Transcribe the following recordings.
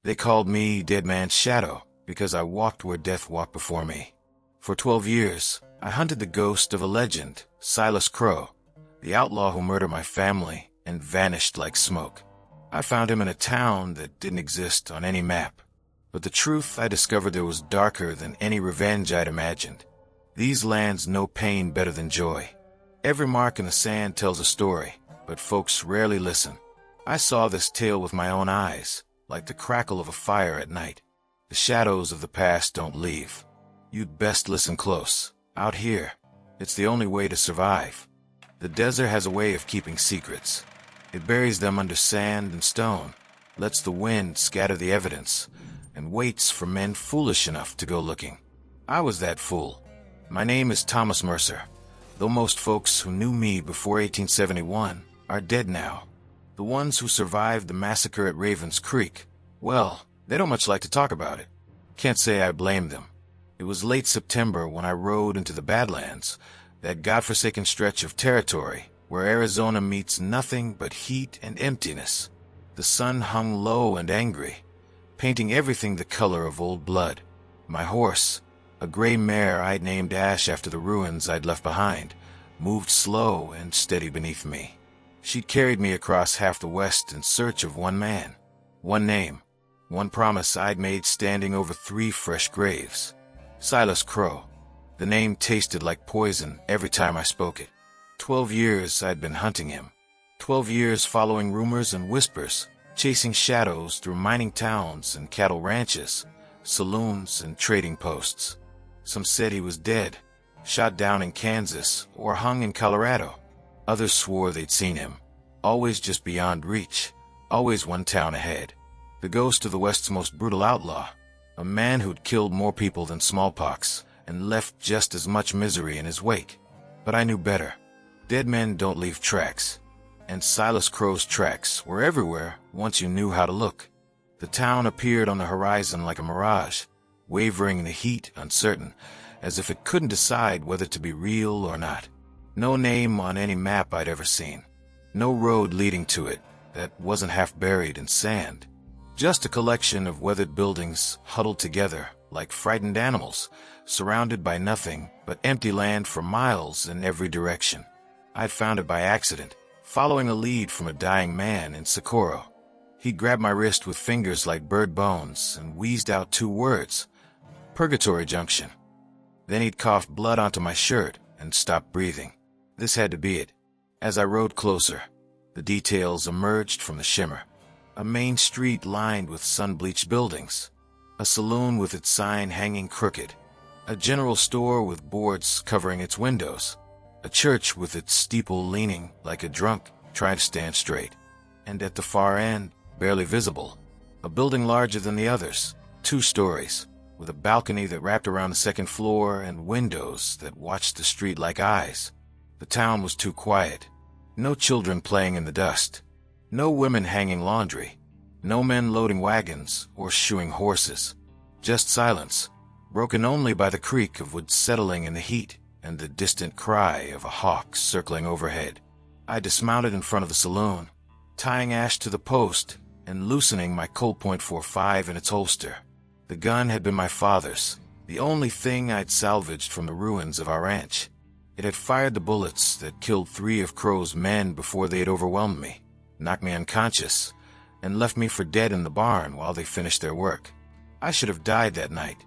They called me Dead Man's Shadow because I walked where death walked before me. For 12 years, I hunted the ghost of a legend, Silas Crow, the outlaw who murdered my family and vanished like smoke. I found him in a town that didn't exist on any map. But the truth I discovered there was darker than any revenge I'd imagined. These lands know pain better than joy. Every mark in the sand tells a story, but folks rarely listen. I saw this tale with my own eyes, like the crackle of a fire at night. The shadows of the past don't leave. You'd best listen close. Out here, it's the only way to survive. The desert has a way of keeping secrets. It buries them under sand and stone, lets the wind scatter the evidence, and waits for men foolish enough to go looking. I was that fool. My name is Thomas Mercer, though most folks who knew me before 1871 are dead now. The ones who survived the massacre at Raven's Creek, well, they don't much like to talk about it. Can't say I blame them. It was late September when I rode into the Badlands, that godforsaken stretch of territory where Arizona meets nothing but heat and emptiness. The sun hung low and angry, painting everything the color of old blood. My horse, a gray mare I'd named Ash after the ruins I'd left behind, moved slow and steady beneath me. She'd carried me across half the West in search of one man, one name, one promise I'd made standing over 3 fresh graves. Silas Crow. The name tasted like poison every time I spoke it. 12 years I'd been hunting him. 12 years following rumors and whispers, chasing shadows through mining towns and cattle ranches, saloons and trading posts. Some said he was dead, shot down in Kansas or hung in Colorado. Others swore they'd seen him, always just beyond reach, always one town ahead. The ghost of the West's most brutal outlaw, a man who'd killed more people than smallpox and left just as much misery in his wake. But I knew better. Dead men don't leave tracks. And Silas Crow's tracks were everywhere once you knew how to look. The town appeared on the horizon like a mirage, wavering in the heat, uncertain, as if it couldn't decide whether to be real or not. No name on any map I'd ever seen. No road leading to it that wasn't half buried in sand. Just a collection of weathered buildings huddled together like frightened animals, surrounded by nothing but empty land for miles in every direction. I'd found it by accident, following a lead from a dying man in Socorro. He grabbed my wrist with fingers like bird bones and wheezed out 2 words, Purgatory Junction. Then he'd coughed blood onto my shirt and stopped breathing. This had to be it. As I rode closer, the details emerged from the shimmer. A main street lined with sun-bleached buildings, a saloon with its sign hanging crooked, a general store with boards covering its windows, a church with its steeple leaning like a drunk trying to stand straight, and at the far end, barely visible, a building larger than the others, 2 stories, with a balcony that wrapped around the 2nd floor and windows that watched the street like eyes. The town was too quiet. No children playing in the dust. No women hanging laundry. No men loading wagons or shoeing horses. Just silence, broken only by the creak of wood settling in the heat and the distant cry of a hawk circling overhead. I dismounted in front of the saloon, tying Ash to the post and loosening my Colt .45 in its holster. The gun had been my father's, the only thing I'd salvaged from the ruins of our ranch. It had fired the bullets that killed 3 of Crow's men before they had overwhelmed me, knocked me unconscious, and left me for dead in the barn while they finished their work. I should have died that night.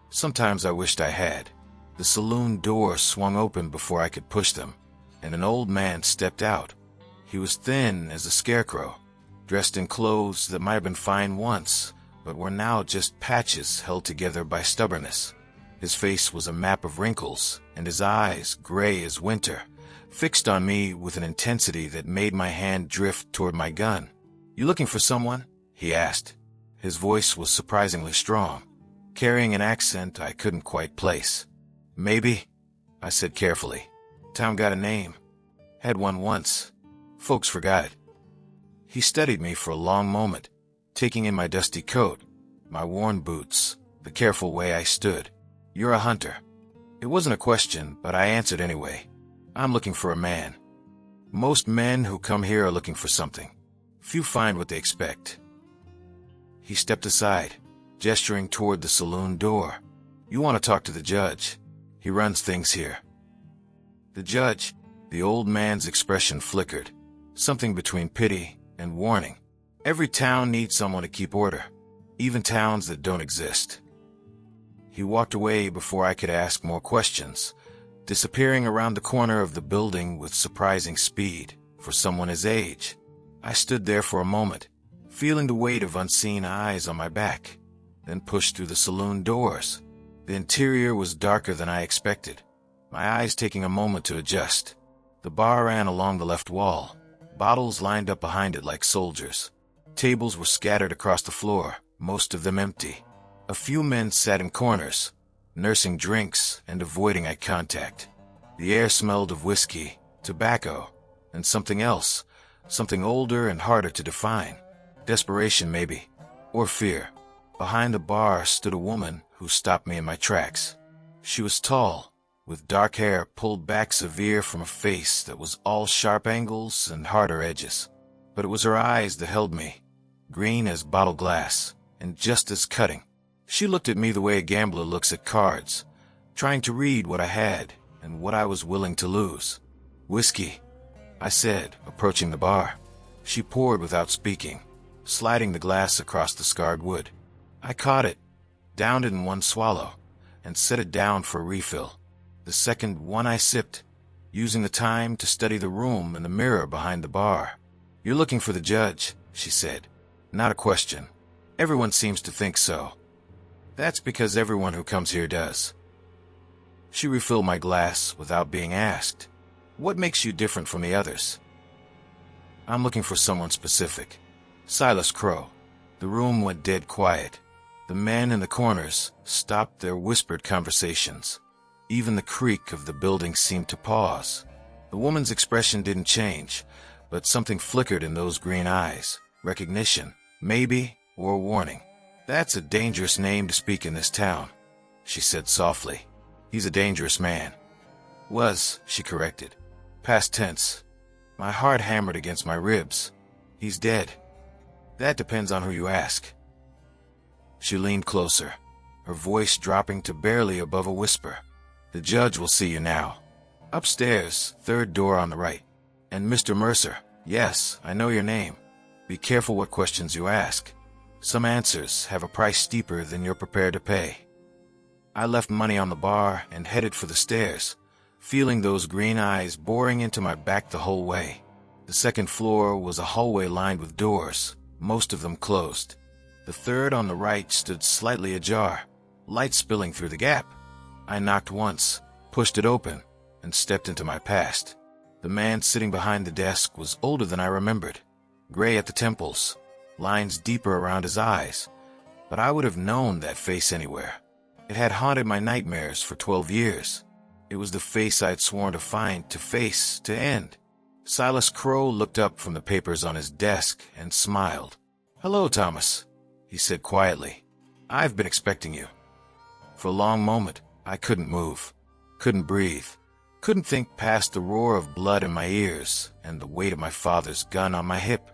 Sometimes I wished I had. The saloon door swung open before I could push them, and an old man stepped out. He was thin as a scarecrow, dressed in clothes that might have been fine once, but were now just patches held together by stubbornness. His face was a map of wrinkles, and his eyes, gray as winter, fixed on me with an intensity that made my hand drift toward my gun. "You looking for someone?" he asked. His voice was surprisingly strong, carrying an accent I couldn't quite place. "Maybe," I said carefully. "Town got a name. Had one once. Folks forgot it." He studied me for a long moment, taking in my dusty coat, my worn boots, the careful way I stood. "You're a hunter." It wasn't a question, but I answered anyway. "I'm looking for a man. Most men who come here are looking for something. Few find what they expect." He stepped aside, gesturing toward the saloon door. "You want to talk to the judge. He runs things here." The judge? The old man's expression flickered, something between pity and warning. Every town needs someone to keep order, even towns that don't exist. He walked away before I could ask more questions, disappearing around the corner of the building with surprising speed for someone his age. I stood there for a moment, feeling the weight of unseen eyes on my back, then pushed through the saloon doors. The interior was darker than I expected, my eyes taking a moment to adjust. The bar ran along the left wall, bottles lined up behind it like soldiers. Tables were scattered across the floor, most of them empty. A few men sat in corners, nursing drinks and avoiding eye contact. The air smelled of whiskey, tobacco, and something else, something older and harder to define. Desperation, maybe, or fear. Behind the bar stood a woman who stopped me in my tracks. She was tall, with dark hair pulled back severe from a face that was all sharp angles and harder edges. But it was her eyes that held me, green as bottle glass, and just as cutting. She looked at me the way a gambler looks at cards, trying to read what I had and what I was willing to lose. "Whiskey," I said, approaching the bar. She poured without speaking, sliding the glass across the scarred wood. I caught it, downed it in one swallow, and set it down for a refill. The second one I sipped, using the time to study the room and the mirror behind the bar. "You're looking for the judge," she said. "Not a question. Everyone seems to think so. That's because everyone who comes here does." She refilled my glass without being asked. "What makes you different from the others?" "I'm looking for someone specific. Silas Crow." The room went dead quiet. The men in the corners stopped their whispered conversations. Even the creak of the building seemed to pause. The woman's expression didn't change, but something flickered in those green eyes. Recognition, maybe, or warning. "That's a dangerous name to speak in this town," she said softly. "He's a dangerous man." "Was," she corrected. Past tense. My heart hammered against my ribs. "He's dead." "That depends on who you ask." She leaned closer, her voice dropping to barely above a whisper. "The judge will see you now. Upstairs, third door on the right. And Mr. Mercer, yes, I know your name. Be careful what questions you ask. Some answers have a price steeper than you're prepared to pay." I left money on the bar and headed for the stairs, feeling those green eyes boring into my back the whole way. The second floor was a hallway lined with doors, most of them closed. The third on the right stood slightly ajar, light spilling through the gap. I knocked once, pushed it open, and stepped into my past. The man sitting behind the desk was older than I remembered, gray at the temples, lines deeper around his eyes, but I would have known that face anywhere. It had haunted my nightmares for 12 years. It was the face I'd sworn to find, to face, to end. Silas Crow looked up from the papers on his desk and smiled. "Hello, Thomas," he said quietly. "I've been expecting you." For a long moment, I couldn't move, couldn't breathe, couldn't think past the roar of blood in my ears and the weight of my father's gun on my hip.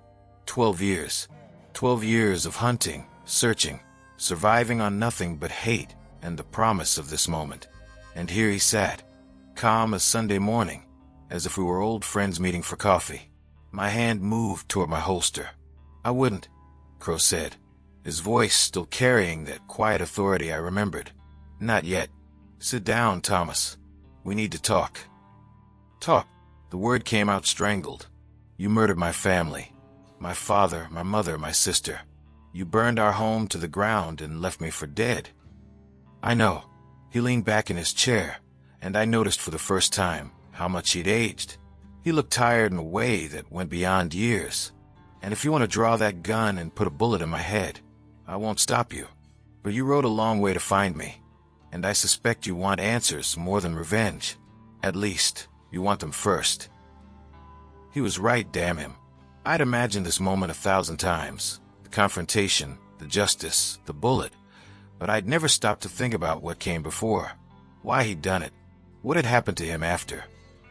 12 years. 12 years of hunting, searching, surviving on nothing but hate and the promise of this moment. And here he sat, calm as Sunday morning, as if we were old friends meeting for coffee. My hand moved toward my holster. "I wouldn't," Crow said, his voice still carrying that quiet authority I remembered. "Not yet. Sit down, Thomas. We need to talk." "Talk?" The word came out strangled. "You murdered my family. My father, my mother, my sister. You burned our home to the ground and left me for dead." "I know." He leaned back in his chair, and I noticed for the first time how much he'd aged. He looked tired in a way that went beyond years. "And if you want to draw that gun and put a bullet in my head, I won't stop you. But you rode a long way to find me, and I suspect you want answers more than revenge. At least, you want them first." He was right, damn him. I'd imagined this moment 1,000 times. The confrontation, the justice, the bullet. But I'd never stopped to think about what came before. Why he'd done it. What had happened to him after.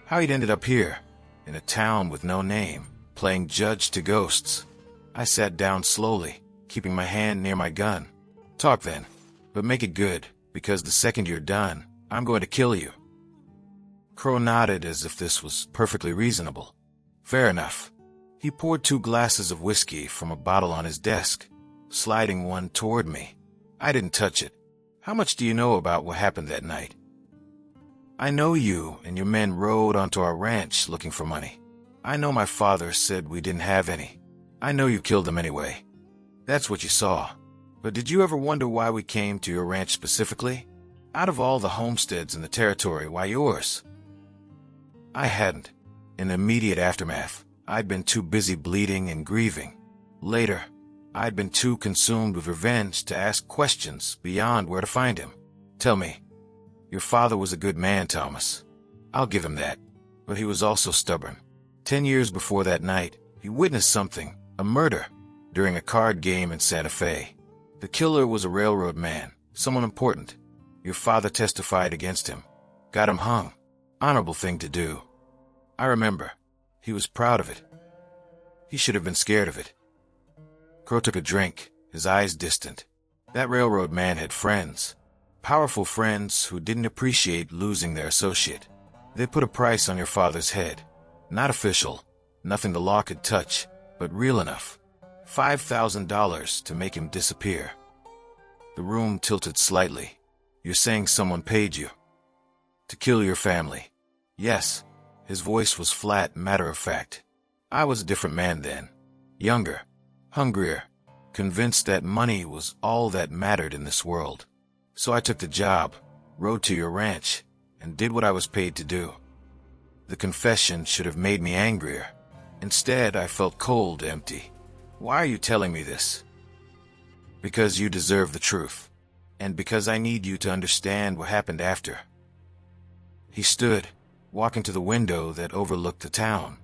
How he'd ended up here, in a town with no name, playing judge to ghosts. I sat down slowly, keeping my hand near my gun. Talk then, but make it good, because the second you're done, I'm going to kill you. Crow nodded as if this was perfectly reasonable. Fair enough. He poured 2 glasses of whiskey from a bottle on his desk, sliding one toward me. I didn't touch it. How much do you know about what happened that night? I know you and your men rode onto our ranch looking for money. I know my father said we didn't have any. I know you killed them anyway. That's what you saw. But did you ever wonder why we came to your ranch specifically? Out of all the homesteads in the territory, why yours? I hadn't. In the immediate aftermath, I'd been too busy bleeding and grieving. Later, I'd been too consumed with revenge to ask questions beyond where to find him. Tell me, your father was a good man, Thomas. I'll give him that. But he was also stubborn. 10 years before that night, he witnessed something, a murder, during a card game in Santa Fe. The killer was a railroad man, someone important. Your father testified against him. Got him hung. Honorable thing to do. I remember. He was proud of it. He should have been scared of it. Crow took a drink, his eyes distant. That railroad man had friends. Powerful friends who didn't appreciate losing their associate. They put a price on your father's head. Not official, nothing the law could touch, but real enough. $5,000 to make him disappear. The room tilted slightly. You're saying someone paid you? To kill your family. Yes. His voice was flat, matter-of-fact. I was a different man then. Younger. Hungrier. Convinced that money was all that mattered in this world. So I took the job, rode to your ranch, and did what I was paid to do. The confession should have made me angrier. Instead, I felt cold, empty. Why are you telling me this? Because you deserve the truth. And because I need you to understand what happened after. He stood, walking to the window that overlooked the town.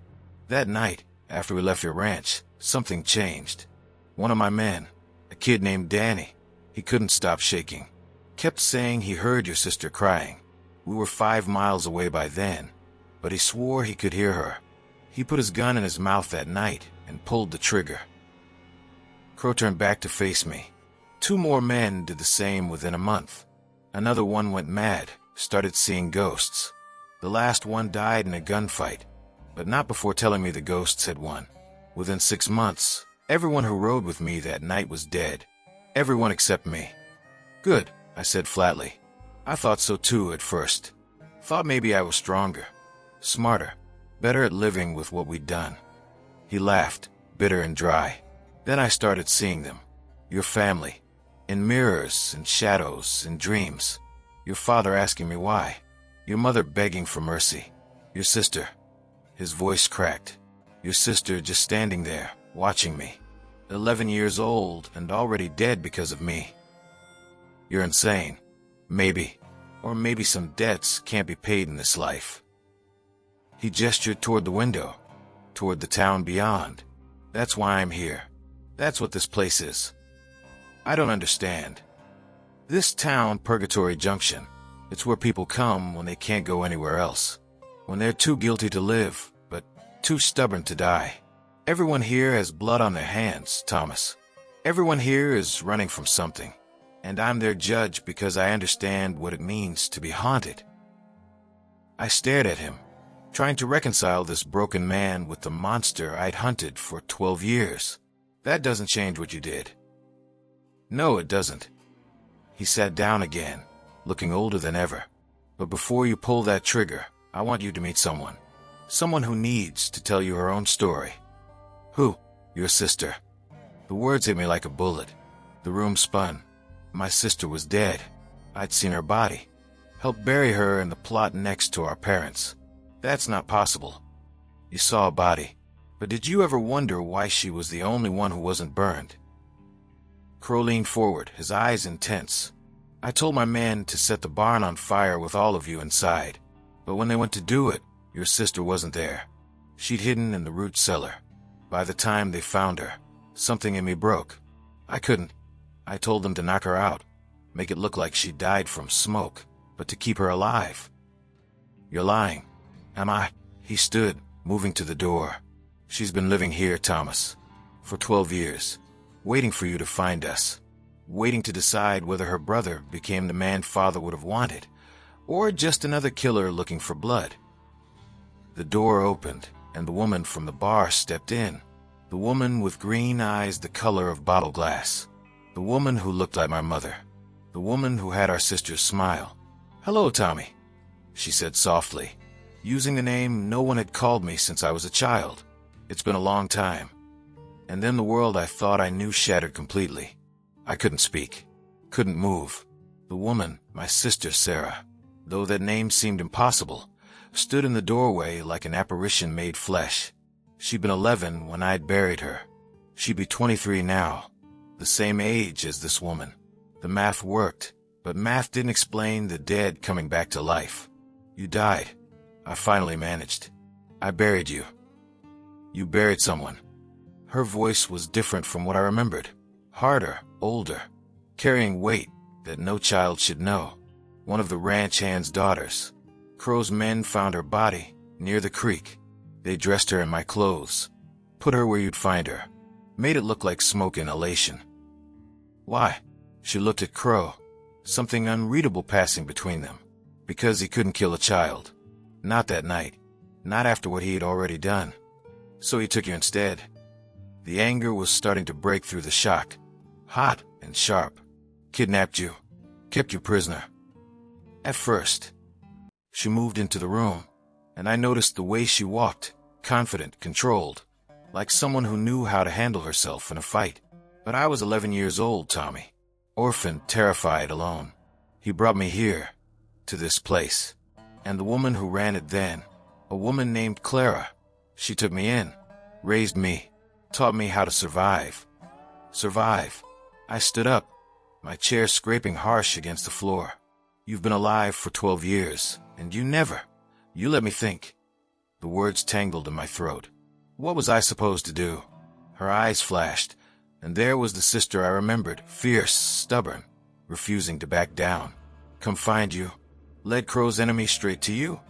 That night, after we left your ranch, something changed. One of my men, a kid named Danny, he couldn't stop shaking. Kept saying he heard your sister crying. We were 5 miles away by then, but he swore he could hear her. He put his gun in his mouth that night and pulled the trigger. Crow turned back to face me. 2 more men did the same within a month. Another one went mad, started seeing ghosts. The last one died in a gunfight, but not before telling me the ghosts had won. Within 6 months, everyone who rode with me that night was dead. Everyone except me. Good, I said flatly. I thought so too at first. Thought maybe I was stronger, smarter, better at living with what we'd done. He laughed, bitter and dry. Then I started seeing them. Your family. In mirrors, in shadows, in dreams. Your father asking me why. Your mother begging for mercy. Your sister. His voice cracked. Your sister just standing there, watching me. 11 years old and already dead because of me. You're insane. Maybe. Or maybe some debts can't be paid in this life. He gestured toward the window. Toward the town beyond. That's why I'm here. That's what this place is. I don't understand. This town, Purgatory Junction, it's where people come when they can't go anywhere else. When they're too guilty to live, but too stubborn to die. Everyone here has blood on their hands, Thomas. Everyone here is running from something. And I'm their judge because I understand what it means to be haunted. I stared at him, trying to reconcile this broken man with the monster I'd hunted for 12 years. That doesn't change what you did. No, it doesn't. He sat down again, looking older than ever. But before you pull that trigger, I want you to meet someone. Someone who needs to tell you her own story. Who? Your sister. The words hit me like a bullet. The room spun. My sister was dead. I'd seen her body. Helped bury her in the plot next to our parents. That's not possible. You saw a body. But did you ever wonder why she was the only one who wasn't burned? Crow leaned forward, his eyes intense. I told my men to set the barn on fire with all of you inside. But when they went to do it, your sister wasn't there. She'd hidden in the root cellar. By the time they found her, something in me broke. I couldn't. I told them to knock her out, make it look like she died from smoke, but to keep her alive. You're lying. Am I? He stood, moving to the door. She's been living here, Thomas, for 12 years. waiting for you to find us, waiting to decide whether her brother became the man father would have wanted, or just another killer looking for blood. The door opened, and the woman from the bar stepped in. The woman with green eyes the color of bottle glass. The woman who looked like my mother. The woman who had our sister's smile. "Hello, Tommy," she said softly, using the name no one had called me since I was a child. "It's been a long time." And then the world I thought I knew shattered completely. I couldn't speak, couldn't move. The woman, my sister Sarah, though that name seemed impossible, stood in the doorway like an apparition made flesh. She'd been 11 when I'd buried her. She'd be 23 now, the same age as this woman. The math worked, but math didn't explain the dead coming back to life. "You died," I finally managed. "I buried you." "You buried someone." Her voice was different from what I remembered. Harder, older, carrying weight that no child should know. One of the ranch hand's daughters. Crow's men found her body near the creek. They dressed her in my clothes, put her where you'd find her, made it look like smoke inhalation. "Why?" She looked at Crow, something unreadable passing between them. "Because he couldn't kill a child. Not that night. Not after what he had already done. So he took you instead." The anger was starting to break through the shock. Hot and sharp. "Kidnapped you. Kept you prisoner." At first. She moved into the room, and I noticed the way she walked, confident, controlled, like someone who knew how to handle herself in a fight. But I was 11 years old, Tommy. Orphaned, terrified, alone. He brought me here, to this place. And the woman who ran it then, a woman named Clara, she took me in, raised me, taught me how to survive. Survive. I stood up, my chair scraping harsh against the floor. "You've been alive for 12 years, and you let me think." The words tangled in my throat. What was I supposed to do? Her eyes flashed, and there was the sister I remembered, fierce, stubborn, refusing to back down. "Come find you." Led Crow's enemy straight to you.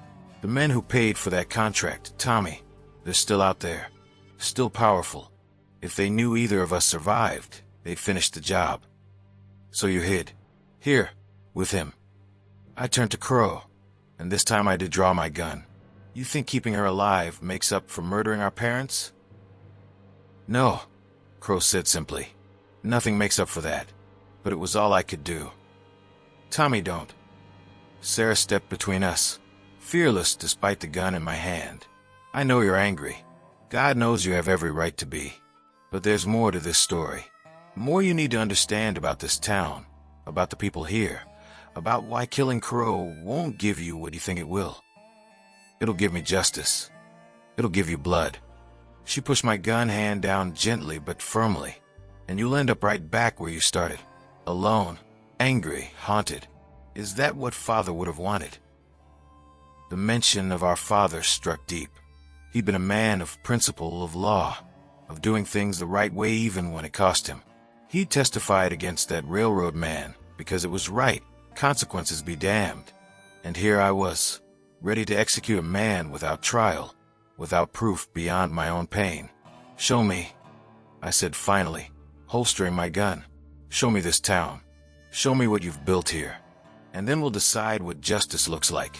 The men who paid for that contract, Tommy, they're still out there, still powerful. If they knew either of us survived, they'd finish the job. "So you hid. Here, with him." I turned to Crow, and this time I did draw my gun. "You think keeping her alive makes up for murdering our parents?" "No," Crow said simply. "Nothing makes up for that. But it was all I could do." "Tommy, don't." Sarah stepped between us, fearless despite the gun in my hand. "I know you're angry. God knows you have every right to be. But there's more to this story. More you need to understand about this town, about the people here, about why killing Crow won't give you what you think it will. It'll give me justice. It'll give you blood." She pushed my gun hand down gently but firmly, "And you'll end up right back where you started. Alone, angry, haunted. Is that what Father would have wanted?" The mention of our father struck deep. He'd been a man of principle, of law, of doing things the right way even when it cost him. He testified against that railroad man because it was right, consequences be damned. And here I was, ready to execute a man without trial, without proof beyond my own pain. "Show me," I said finally, holstering my gun. "Show me this town. Show me what you've built here. And then we'll decide what justice looks like."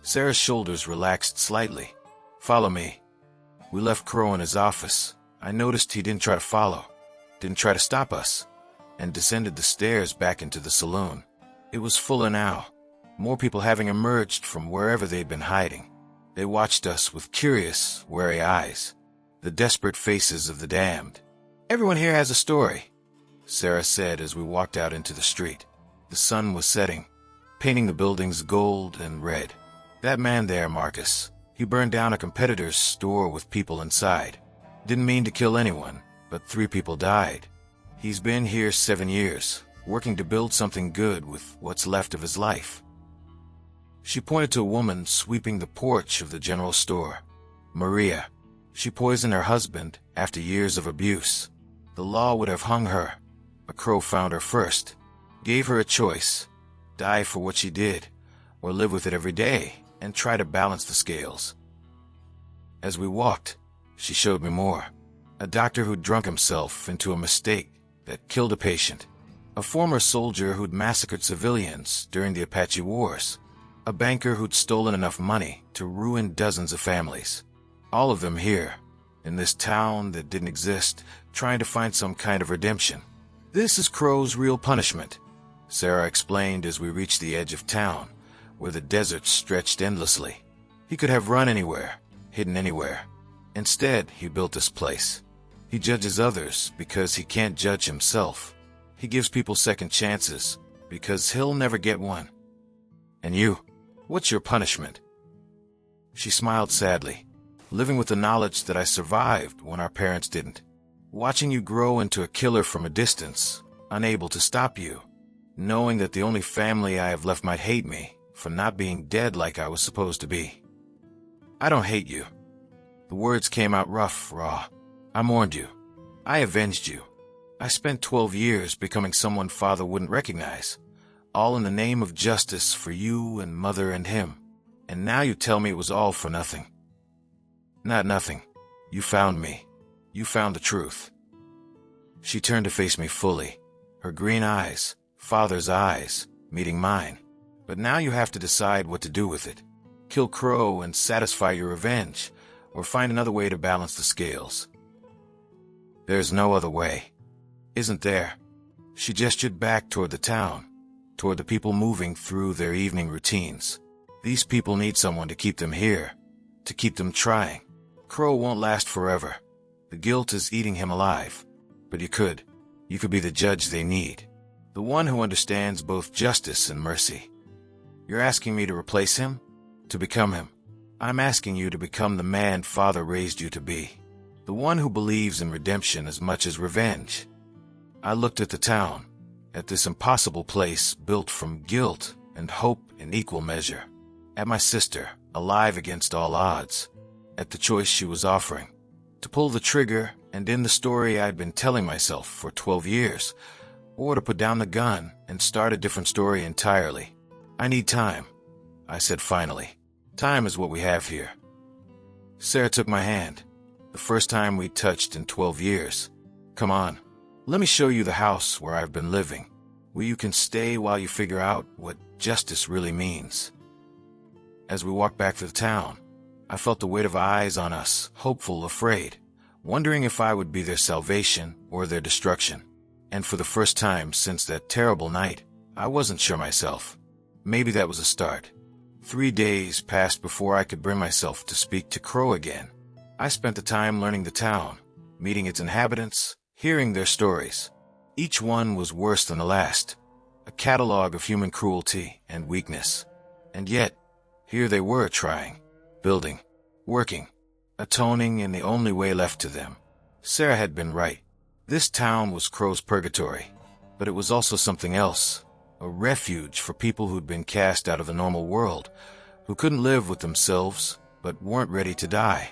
Sarah's shoulders relaxed slightly. "Follow me." We left Crow in his office. I noticed he didn't try to follow, didn't try to stop us, and descended the stairs back into the saloon. It was fuller now, more people having emerged from wherever they'd been hiding. They watched us with curious, wary eyes, the desperate faces of the damned. "Everyone here has a story," Sarah said as we walked out into the street. The sun was setting, painting the buildings gold and red. "That man there, Marcus, he burned down a competitor's store with people inside. Didn't mean to kill anyone, but 3 people died. He's been here 7 years, working to build something good with what's left of his life." She pointed to a woman sweeping the porch of the general store. "Maria. She poisoned her husband after years of abuse. The law would have hung her, but Crow found her first. Gave her a choice, die for what she did, or live with it every day and try to balance the scales." As we walked, she showed me more. A doctor who'd drunk himself into a mistake that killed a patient. A former soldier who'd massacred civilians during the Apache Wars. A banker who'd stolen enough money to ruin dozens of families. All of them here, in this town that didn't exist, trying to find some kind of redemption. This is Crow's real punishment, Sarah explained as we reached the edge of town, where the desert stretched endlessly. He could have run anywhere, hidden anywhere. Instead, he built this place. He judges others because he can't judge himself. He gives people second chances because he'll never get one. And you, what's your punishment? She smiled sadly, living with the knowledge that I survived when our parents didn't. Watching you grow into a killer from a distance, unable to stop you. Knowing that the only family I have left might hate me for not being dead like I was supposed to be. I don't hate you. The words came out rough, raw. I mourned you. I avenged you. I spent 12 years becoming someone Father wouldn't recognize, all in the name of justice for you and Mother and him. And now you tell me it was all for nothing. Not nothing. You found me. You found the truth. She turned to face me fully, her green eyes, Father's eyes, meeting mine. But now you have to decide what to do with it. Kill Crow and satisfy your revenge, or find another way to balance the scales. There's no other way. Isn't there? She gestured back toward the town, toward the people moving through their evening routines. These people need someone to keep them here, to keep them trying. Crow won't last forever. The guilt is eating him alive. But you could be the judge they need. The one who understands both justice and mercy. You're asking me to replace him? To become him? I'm asking you to become the man Father raised you to be. The one who believes in redemption as much as revenge. I looked at the town, at this impossible place built from guilt and hope in equal measure. At my sister, alive against all odds. At the choice she was offering. To pull the trigger and end the story I'd been telling myself for 12 years. Or to put down the gun and start a different story entirely. I need time, I said finally. Time is what we have here. Sarah took my hand. The first time we touched in 12 years. Come on, let me show you the house where I've been living, where you can stay while you figure out what justice really means. As we walked back to the town, I felt the weight of eyes on us, hopeful, afraid, wondering if I would be their salvation or their destruction. And for the first time since that terrible night, I wasn't sure myself. Maybe that was a start. 3 days passed before I could bring myself to speak to Crow again. I spent the time learning the town, meeting its inhabitants, hearing their stories. Each one was worse than the last, a catalog of human cruelty and weakness. And yet, here they were trying, building, working, atoning in the only way left to them. Sarah had been right. This town was Crow's purgatory, but it was also something else, a refuge for people who'd been cast out of the normal world, who couldn't live with themselves, but weren't ready to die.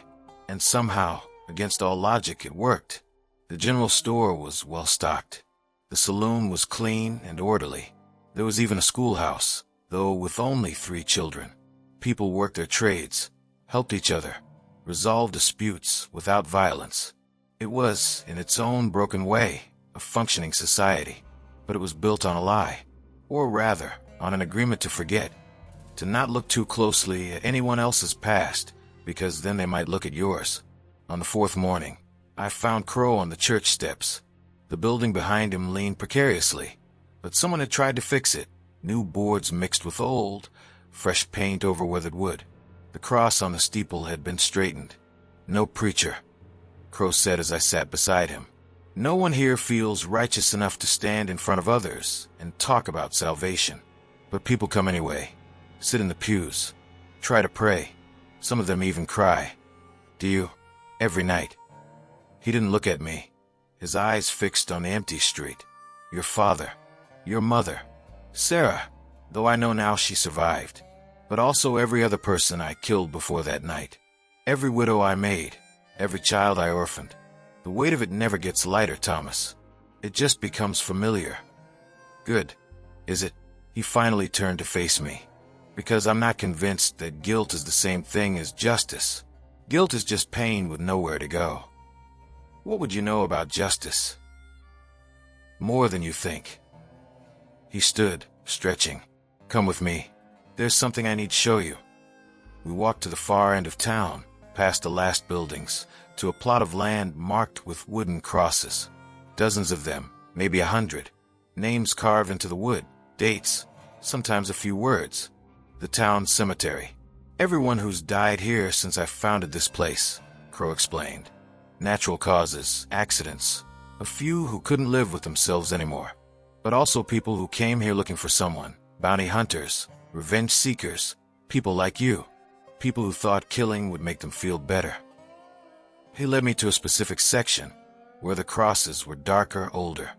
And somehow, against all logic, it worked. The general store was well stocked. The saloon was clean and orderly. There was even a schoolhouse, though with only 3 children. People worked their trades, helped each other, resolved disputes without violence. It was, in its own broken way, a functioning society, but it was built on a lie, or rather, on an agreement to forget, to not look too closely at anyone else's past, because then they might look at yours. On the 4th morning, I found Crow on the church steps. The building behind him leaned precariously, but someone had tried to fix it. New boards mixed with old, fresh paint over weathered wood. The cross on the steeple had been straightened. No preacher, Crow said as I sat beside him. No one here feels righteous enough to stand in front of others and talk about salvation. But people come anyway, sit in the pews, try to pray. Some of them even cry. Do you? Every night. He didn't look at me, his eyes fixed on the empty street. Your father, your mother, Sarah, though I know now she survived, but also every other person I killed before that night. Every widow I made, every child I orphaned. The weight of it never gets lighter, Thomas. It just becomes familiar. Good, is it? He finally turned to face me. Because I'm not convinced that guilt is the same thing as justice. Guilt is just pain with nowhere to go. What would you know about justice? More than you think. He stood, stretching. Come with me. There's something I need to show you. We walked to the far end of town, past the last buildings, to a plot of land marked with wooden crosses. Dozens of them, maybe 100. Names carved into the wood, dates, sometimes a few words. The town cemetery. Everyone who's died here since I founded this place, Crow explained. Natural causes, accidents, a few who couldn't live with themselves anymore. But also people who came here looking for someone, bounty hunters, revenge seekers, people like you, people who thought killing would make them feel better. He led me to a specific section, where the crosses were darker, older.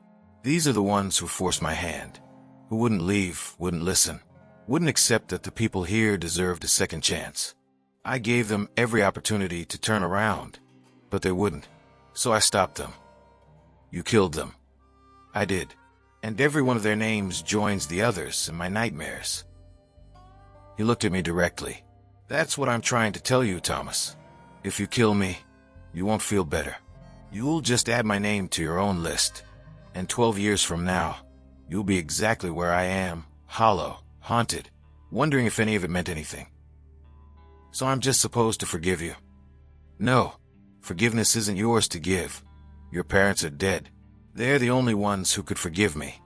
These are the ones who forced my hand, who wouldn't leave, wouldn't listen, wouldn't accept that the people here deserved a second chance. I gave them every opportunity to turn around, but they wouldn't, so I stopped them. You killed them. I did, and every one of their names joins the others in my nightmares. He looked at me directly. That's what I'm trying to tell you, Thomas. If you kill me, you won't feel better. You'll just add my name to your own list, and 12 years from now, you'll be exactly where I am, hollow, haunted, wondering if any of it meant anything. So I'm just supposed to forgive you? No, forgiveness isn't yours to give. Your parents are dead. They're the only ones who could forgive me,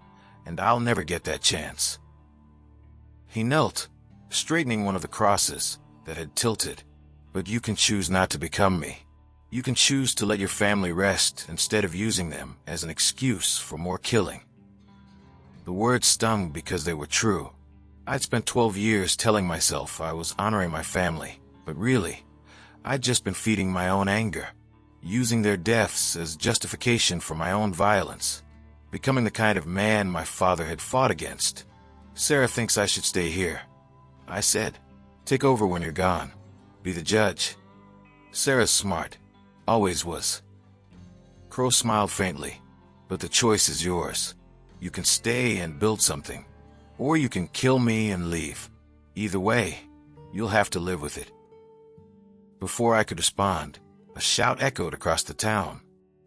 and I'll never get that chance. He knelt, straightening one of the crosses that had tilted. But you can choose not to become me. You can choose to let your family rest instead of using them as an excuse for more killing. The words stung because they were true. I'd spent 12 years telling myself I was honoring my family, but really, I'd just been feeding my own anger, using their deaths as justification for my own violence, becoming the kind of man my father had fought against. Sarah thinks I should stay here. I said, take over when you're gone. Be the judge. Sarah's smart. Always was. Crow smiled faintly. But the choice is yours. You can stay and build something, or you can kill me and leave. Either way, you'll have to live with it. Before I could respond, a shout echoed across the town.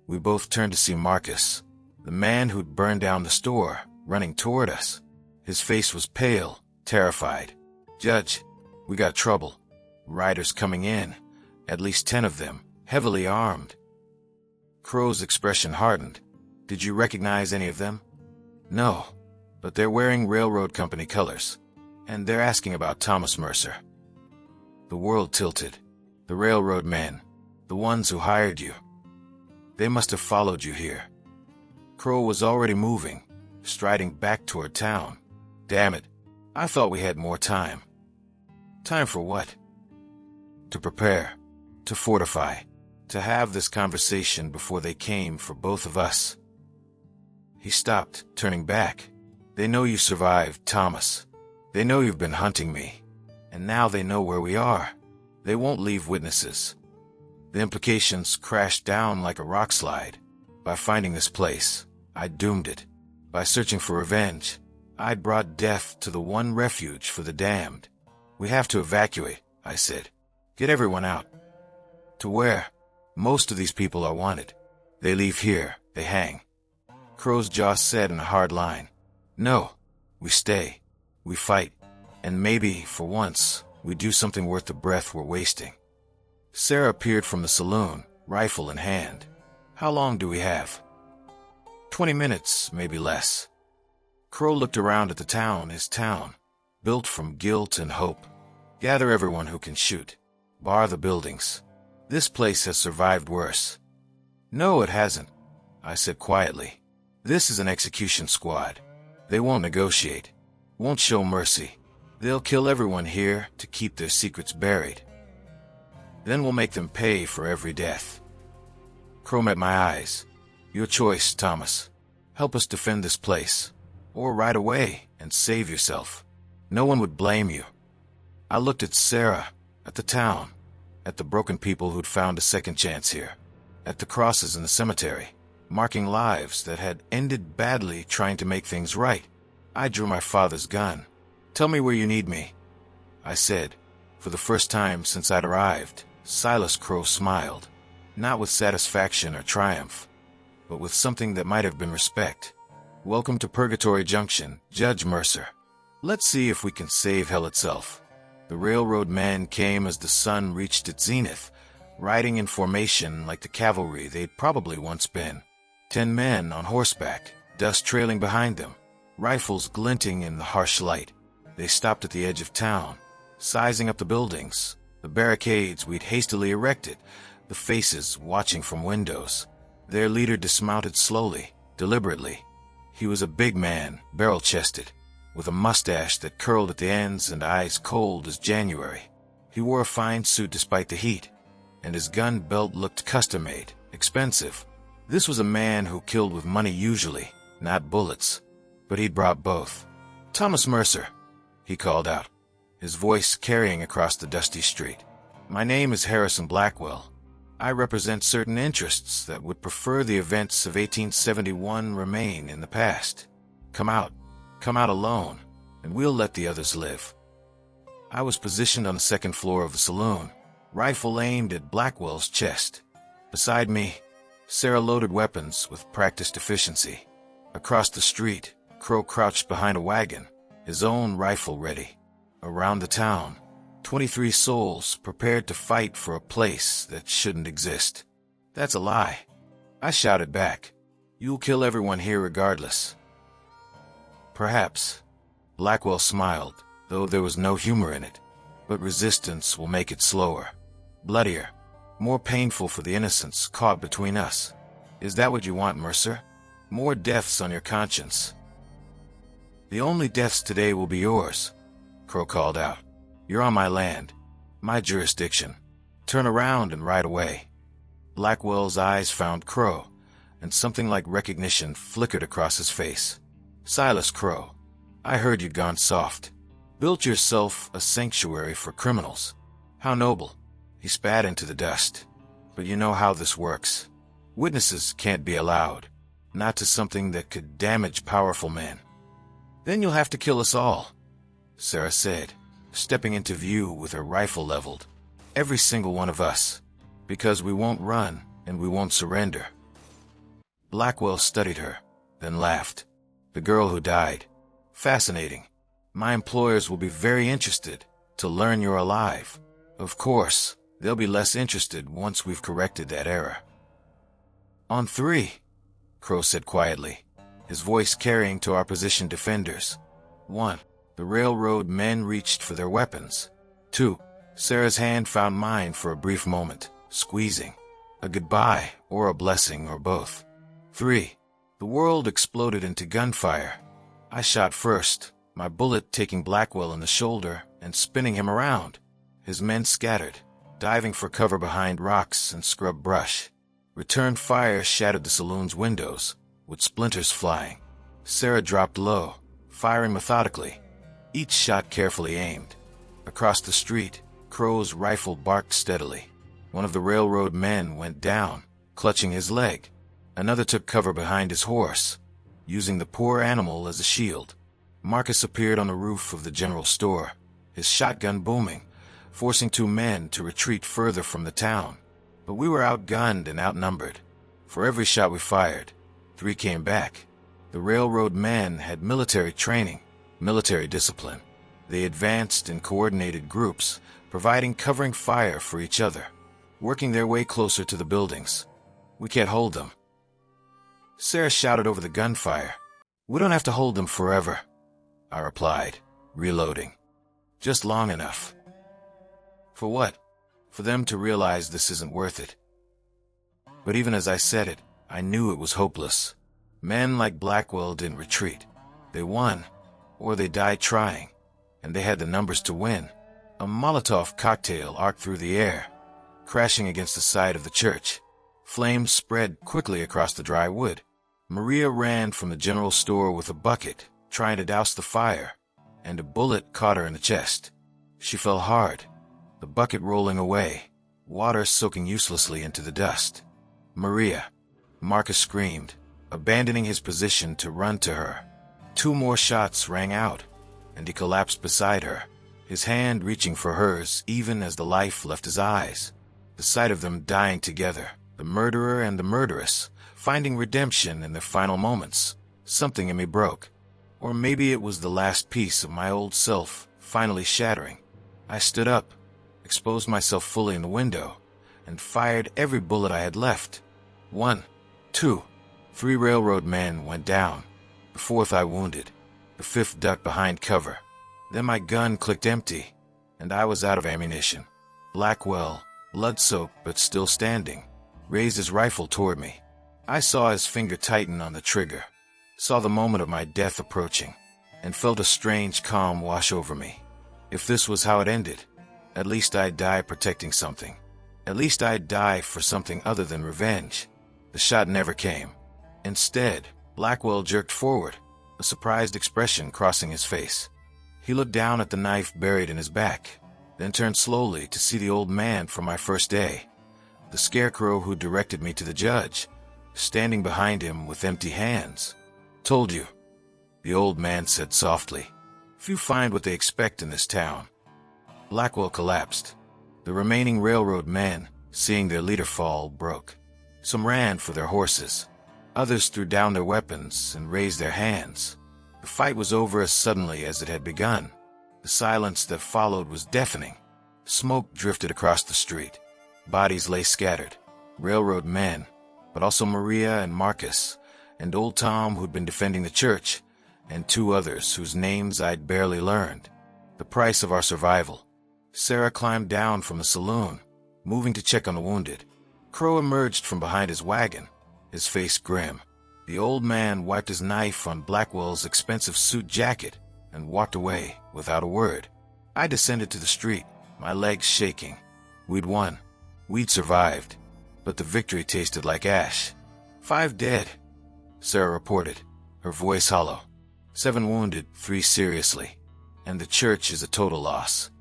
We both turned to see Marcus, the man who'd burned down the store, running toward us. His face was pale, terrified. Judge, we got trouble. Riders coming in, at least 10 of them, heavily armed. Crow's expression hardened. Did you recognize any of them? No, but they're wearing railroad company colors, and they're asking about Thomas Mercer. The world tilted. The railroad men, the ones who hired you. They must have followed you here. Crow was already moving, striding back toward town. Damn it, I thought we had more time. Time for what? To prepare, to fortify, to have this conversation before they came for both of us. He stopped, turning back. They know you survived, Thomas. They know you've been hunting me, and now they know where we are. They won't leave witnesses. The implications crashed down like a rock slide. By finding this place, I doomed it. By searching for revenge, I'd brought death to the one refuge for the damned. We have to evacuate, I said. Get everyone out. To where? Most of these people are wanted. They leave here, they hang. Crow's jaw said in a hard line. No, we stay. We fight. And maybe, for once, we do something worth the breath we're wasting. Sarah appeared from the saloon, rifle in hand. How long do we have? 20 minutes, maybe less. Crow looked around at the town, his town, built from guilt and hope. Gather everyone who can shoot. Bar the buildings. This place has survived worse. No, it hasn't, I said quietly. This is an execution squad. They won't negotiate, won't show mercy. They'll kill everyone here to keep their secrets buried. Then we'll make them pay for every death. Crow met my eyes. Your choice, Thomas. Help us defend this place. Or ride away and save yourself. No one would blame you. I looked at Sarah, at the town, at the broken people who'd found a second chance here, at the crosses in the cemetery, marking lives that had ended badly trying to make things right. I drew my father's gun. Tell me where you need me, I said. For the first time since I'd arrived, Silas Crow smiled. not with satisfaction or triumph, but with something that might have been respect. "Welcome to Purgatory Junction, Judge Mercer. Let's see if we can save hell itself." The railroad men came as the sun reached its zenith, riding in formation like the cavalry they'd probably once been. 10 men on horseback, dust trailing behind them, rifles glinting in the harsh light. They stopped at the edge of town, sizing up the buildings, the barricades we'd hastily erected, the faces watching from windows. Their leader dismounted slowly, deliberately. He was a big man, barrel-chested, with a mustache that curled at the ends and eyes cold as January. He wore a fine suit despite the heat, and his gun belt looked custom-made, expensive. This was a man who killed with money usually, not bullets. But he'd brought both. "Thomas Mercer," he called out, his voice carrying across the dusty street. "My name is Harrison Blackwell. I represent certain interests that would prefer the events of 1871 remain in the past. Come out alone, and we'll let the others live." I was positioned on the second floor of the saloon, rifle aimed at Blackwell's chest. Beside me, Sarah loaded weapons with practiced efficiency. Across the street, Crow crouched behind a wagon, his own rifle ready. Around the town, 23 souls prepared to fight for a place that shouldn't exist. "That's a lie," I shouted back. "You'll kill everyone here regardless." "Perhaps," Blackwell smiled, though there was no humor in it. "But resistance will make it slower, bloodier, more painful for the innocents caught between us. Is that what you want, Mercer? More deaths on your conscience?" "The only deaths today will be yours," Crow called out. "You're on my land, my jurisdiction. Turn around and ride away." Blackwell's eyes found Crow, and something like recognition flickered across his face. "Silas Crow, I heard you'd gone soft. Built yourself a sanctuary for criminals. How noble." He spat into the dust. "But you know how this works. Witnesses can't be allowed, not to something that could damage powerful men." "Then you'll have to kill us all," Sarah said, stepping into view with her rifle leveled. "Every single one of us. Because we won't run and we won't surrender." Blackwell studied her, then laughed. "The girl who died. Fascinating. My employers will be very interested to learn you're alive. Of course, they'll be less interested once we've corrected that error." "On 3, Crow said quietly, his voice carrying to our position defenders. 1. The railroad men reached for their weapons. 2. Sarah's hand found mine for a brief moment, squeezing. A goodbye, or a blessing, or both. 3. The world exploded into gunfire. I shot first, my bullet taking Blackwell in the shoulder and spinning him around. His men scattered, diving for cover behind rocks and scrub brush. Return fire shattered the saloon's windows, with splinters flying. Sarah dropped low, firing methodically, each shot carefully aimed. Across the street, Crow's rifle barked steadily. One of the railroad men went down, clutching his leg. Another took cover behind his horse, using the poor animal as a shield. Marcus appeared on the roof of the general store, his shotgun booming, forcing 2 men to retreat further from the town. But we were outgunned and outnumbered. For every shot we fired, 3 came back. The railroad men had military training, military discipline. They advanced in coordinated groups, providing covering fire for each other, working their way closer to the buildings. "We can't hold them." Sarah shouted over the gunfire. "We don't have to hold them forever," I replied, reloading. "Just long enough." "For what?" "For them to realize this isn't worth it." But even as I said it, I knew it was hopeless. Men like Blackwell didn't retreat. They won, or they died trying, and they had the numbers to win. A Molotov cocktail arced through the air, crashing against the side of the church. Flames spread quickly across the dry wood. Maria ran from the general store with a bucket, trying to douse the fire, and a bullet caught her in the chest. She fell hard, the bucket rolling away, water soaking uselessly into the dust. "Maria!" Marcus screamed, abandoning his position to run to her. 2 more shots rang out, and he collapsed beside her, his hand reaching for hers even as the life left his eyes. The sight of them dying together The murderer and the murderess, finding redemption in their final moments. Something in me broke. Or maybe it was the last piece of my old self finally shattering. I stood up, exposed myself fully in the window, and fired every bullet I had left. 1, 2, 3 railroad men went down. The 4th I wounded. The 5th ducked behind cover. Then my gun clicked empty, and I was out of ammunition. Blackwell, blood-soaked but still standing, raised his rifle toward me. I saw his finger tighten on the trigger, saw the moment of my death approaching, and felt a strange calm wash over me. If this was how it ended, at least I'd die protecting something. At least I'd die for something other than revenge. The shot never came. Instead, Blackwell jerked forward, a surprised expression crossing his face. He looked down at the knife buried in his back, then turned slowly to see the old man from my first day, the scarecrow who directed me to the judge, standing behind him with empty hands. "Told you," the old man said softly. "Few find what they expect in this town." Blackwell collapsed. The remaining railroad men, seeing their leader fall, broke. Some ran for their horses. Others threw down their weapons and raised their hands. The fight was over as suddenly as it had begun. The silence that followed was deafening. Smoke drifted across the street. Bodies lay scattered. Railroad men, but also Maria and Marcus, and old Tom who'd been defending the church, and 2 others whose names I'd barely learned. The price of our survival. Sarah climbed down from the saloon, moving to check on the wounded. Crow emerged from behind his wagon, his face grim. The old man wiped his knife on Blackwell's expensive suit jacket and walked away without a word. I descended to the street, my legs shaking. We'd won. We'd survived. But the victory tasted like ash. 5 dead, Sarah reported, her voice hollow. 7 wounded, 3 seriously. And the church is a total loss.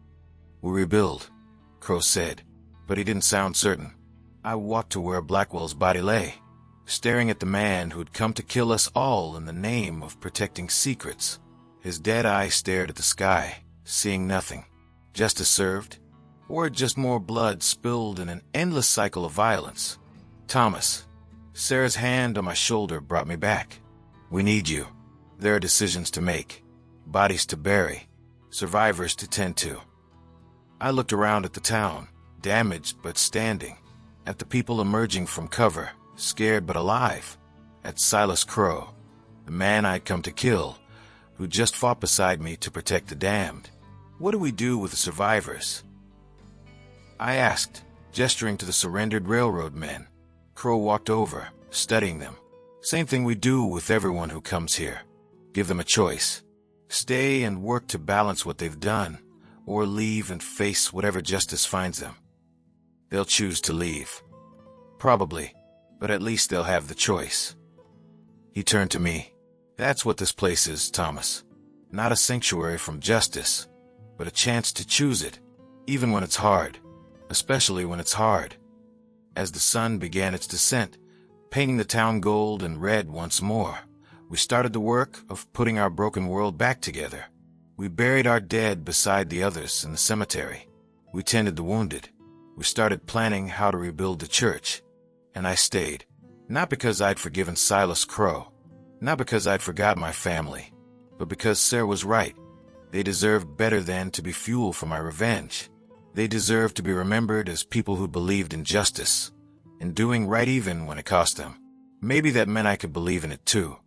"We'll rebuild," Crow said, but he didn't sound certain. I walked to where Blackwell's body lay, staring at the man who'd come to kill us all in the name of protecting secrets. His dead eye stared at the sky, seeing nothing. Justice served? Or just more blood spilled in an endless cycle of violence? "Thomas." Sarah's hand on my shoulder brought me back. "We need you. There are decisions to make, bodies to bury, survivors to tend to." I looked around at the town, damaged but standing, at the people emerging from cover, scared but alive, at Silas Crow, the man I'd come to kill, who just fought beside me to protect the damned. "What do we do with the survivors?" I asked, gesturing to the surrendered railroad men. Crow walked over, studying them. "Same thing we do with everyone who comes here. Give them a choice. Stay and work to balance what they've done, or leave and face whatever justice finds them. They'll choose to leave. Probably, but at least they'll have the choice." He turned to me. "That's what this place is, Thomas. Not a sanctuary from justice, but a chance to choose it, even when it's hard, especially when it's hard." As the sun began its descent, painting the town gold and red once more, we started the work of putting our broken world back together. We buried our dead beside the others in the cemetery. We tended the wounded. We started planning how to rebuild the church. And I stayed. Not because I'd forgiven Silas Crow. Not because I'd forgot my family. But because Sarah was right. They deserved better than to be fuel for my revenge. They deserved to be remembered as people who believed in justice, in doing right even when it cost them. Maybe that meant I could believe in it too.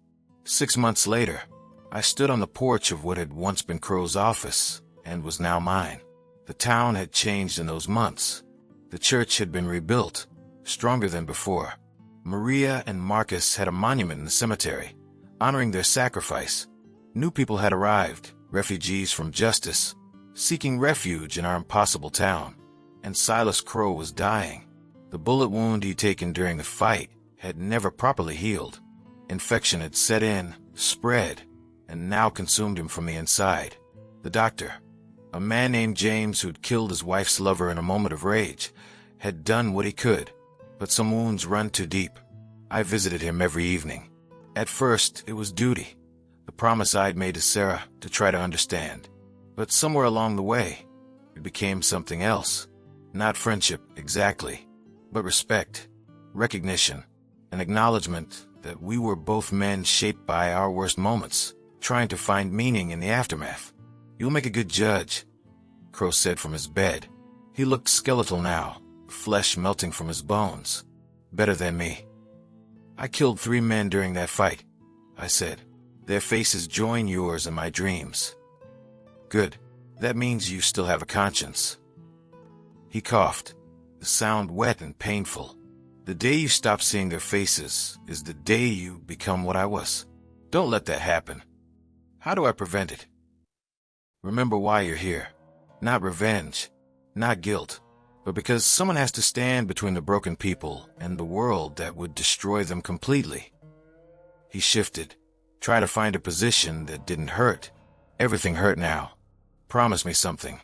6 months later, I stood on the porch of what had once been Crow's office and was now mine. The town had changed in those months. The church had been rebuilt, stronger than before. Maria and Marcus had a monument in the cemetery, honoring their sacrifice. New people had arrived, refugees from justice, seeking refuge in our impossible town. And Silas Crow was dying. The bullet wound he'd taken during the fight had never properly healed. Infection had set in, spread, and now consumed him from the inside. The doctor, a man named James who'd killed his wife's lover in a moment of rage, had done what he could, but some wounds run too deep. I visited him every evening. At first, it was duty, the promise I'd made to Sarah to try to understand. But somewhere along the way, it became something else. Not friendship, exactly, but respect. recognition, an acknowledgement that we were both men shaped by our worst moments, trying to find meaning in the aftermath. "You'll make a good judge," Crow said from his bed. He looked skeletal now, flesh melting from his bones. "Better than me." "I killed 3 men during that fight," I said. "Their faces join yours in my dreams." "Good. That means you still have a conscience." He coughed, the sound wet and painful. "The day you stop seeing their faces is the day you become what I was. Don't let that happen." "How do I prevent it?" "Remember why you're here. Not revenge, not guilt, but because someone has to stand between the broken people and the world that would destroy them completely." He shifted, tried to find a position that didn't hurt. "Everything hurt now. Promise me something."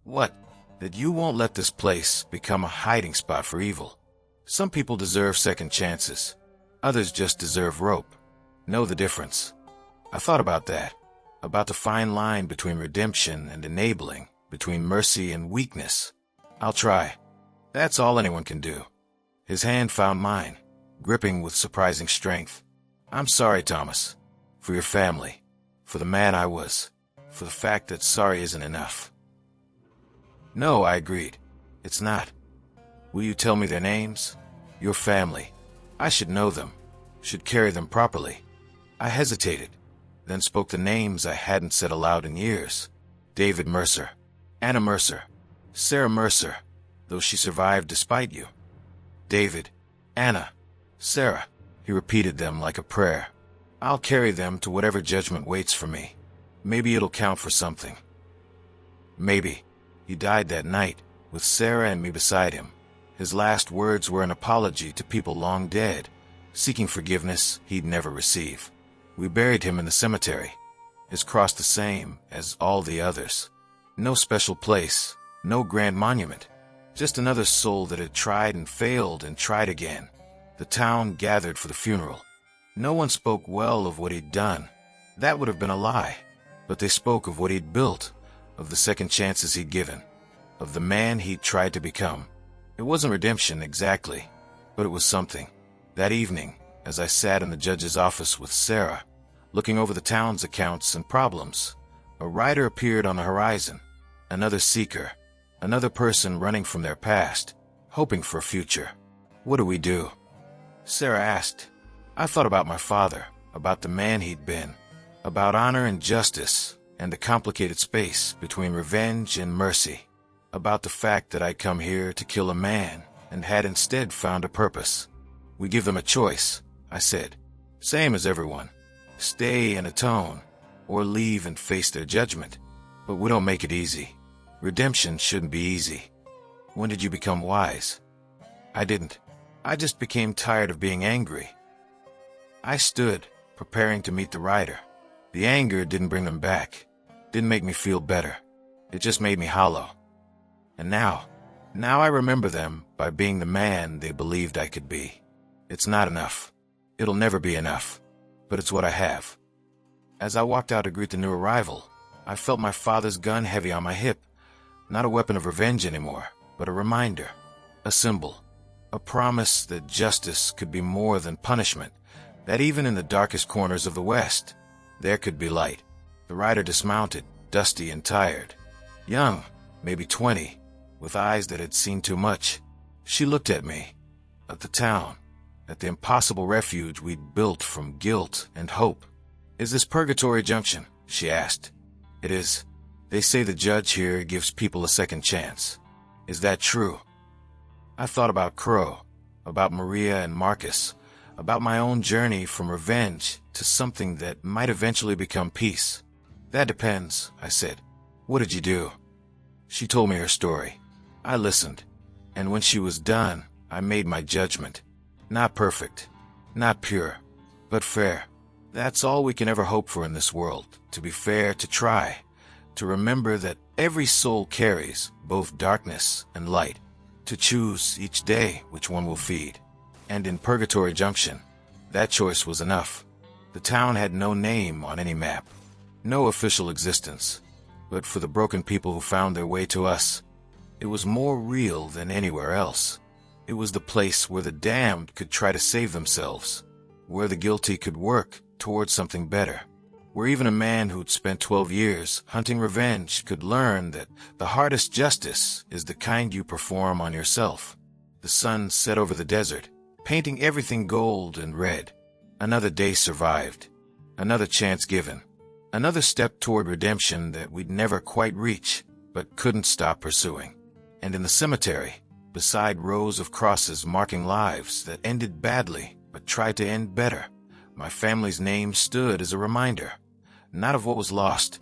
"What?" "That you won't let this place become a hiding spot for evil. Some people deserve second chances. Others just deserve rope. Know the difference." I thought about that, about the fine line between redemption and enabling, between mercy and weakness. "I'll try." That's all anyone can do. His hand found mine, gripping with surprising strength. "I'm sorry, Thomas. For your family. For the man I was. For the fact that sorry isn't enough." "No," I agreed. "It's not. Will you tell me their names? Your family. I should know them. Should carry them properly." I hesitated, then spoke the names I hadn't said aloud in years. "David Mercer. Anna Mercer. Sarah Mercer, though she survived despite you." "David. Anna. Sarah." He repeated them like a prayer. "I'll carry them to whatever judgment waits for me. Maybe it'll count for something." Maybe. He died that night, with Sarah and me beside him. His last words were an apology to people long dead, seeking forgiveness he'd never receive. We buried him in the cemetery, his cross the same as all the others. No special place, no grand monument, just another soul that had tried and failed and tried again. The town gathered for the funeral. No one spoke well of what he'd done. That would have been a lie. But they spoke of what he'd built, of the second chances he'd given, of the man he'd tried to become. It wasn't redemption exactly, but it was something. That evening, as I sat in the judge's office with Sarah, looking over the town's accounts and problems, a rider appeared on the horizon. Another seeker, another person running from their past, hoping for a future. "What do we do?" Sarah asked. I thought about my father, about the man he'd been, about honor and justice, and the complicated space between revenge and mercy, about the fact that I'd come here to kill a man and had instead found a purpose. "We give them a choice," I said. "Same as everyone. Stay and atone, or leave and face their judgment. But we don't make it easy. Redemption shouldn't be easy." "When did you become wise?" "I didn't. I just became tired of being angry." I stood, preparing to meet the rider. The anger didn't bring them back, didn't make me feel better. It just made me hollow. And now I remember them by being the man they believed I could be. It's not enough. It'll never be enough. But it's what I have. As I walked out to greet the new arrival, I felt my father's gun heavy on my hip. Not a weapon of revenge anymore, but a reminder, a symbol, a promise that justice could be more than punishment, that even in the darkest corners of the West, there could be light. The rider dismounted, dusty and tired. Young, maybe 20, with eyes that had seen too much. She looked at me, at the town, at the impossible refuge we'd built from guilt and hope. "Is this Purgatory Junction?" she asked. "It is. They say the judge here gives people a second chance. Is that true?" I thought about Crow, about Maria and Marcus, about my own journey from revenge to something that might eventually become peace. "That depends," I said. "What did you do?" She told me her story. I listened, and when she was done, I made my judgment. Not perfect, not pure, but fair. That's all we can ever hope for in this world, to be fair, to try, to remember that every soul carries both darkness and light, to choose each day which one will feed. And in Purgatory Junction, that choice was enough. The town had no name on any map, no official existence, but for the broken people who found their way to us, it was more real than anywhere else. It was the place where the damned could try to save themselves, where the guilty could work towards something better, where even a man who'd spent 12 years hunting revenge could learn that the hardest justice is the kind you perform on yourself. The sun set over the desert, painting everything gold and red. Another day survived, another chance given, another step toward redemption that we'd never quite reach, but couldn't stop pursuing. And in the cemetery, beside rows of crosses marking lives that ended badly but tried to end better, my family's name stood as a reminder, not of what was lost,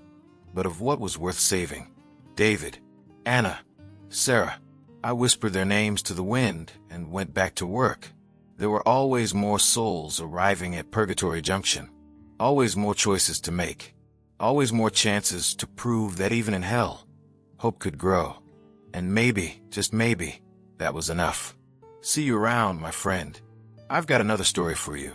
but of what was worth saving. David, Anna, Sarah. I whispered their names to the wind and went back to work. There were always more souls arriving at Purgatory Junction, always more choices to make, always more chances to prove that even in hell, hope could grow. And maybe, just maybe, that was enough. See you around, my friend. I've got another story for you.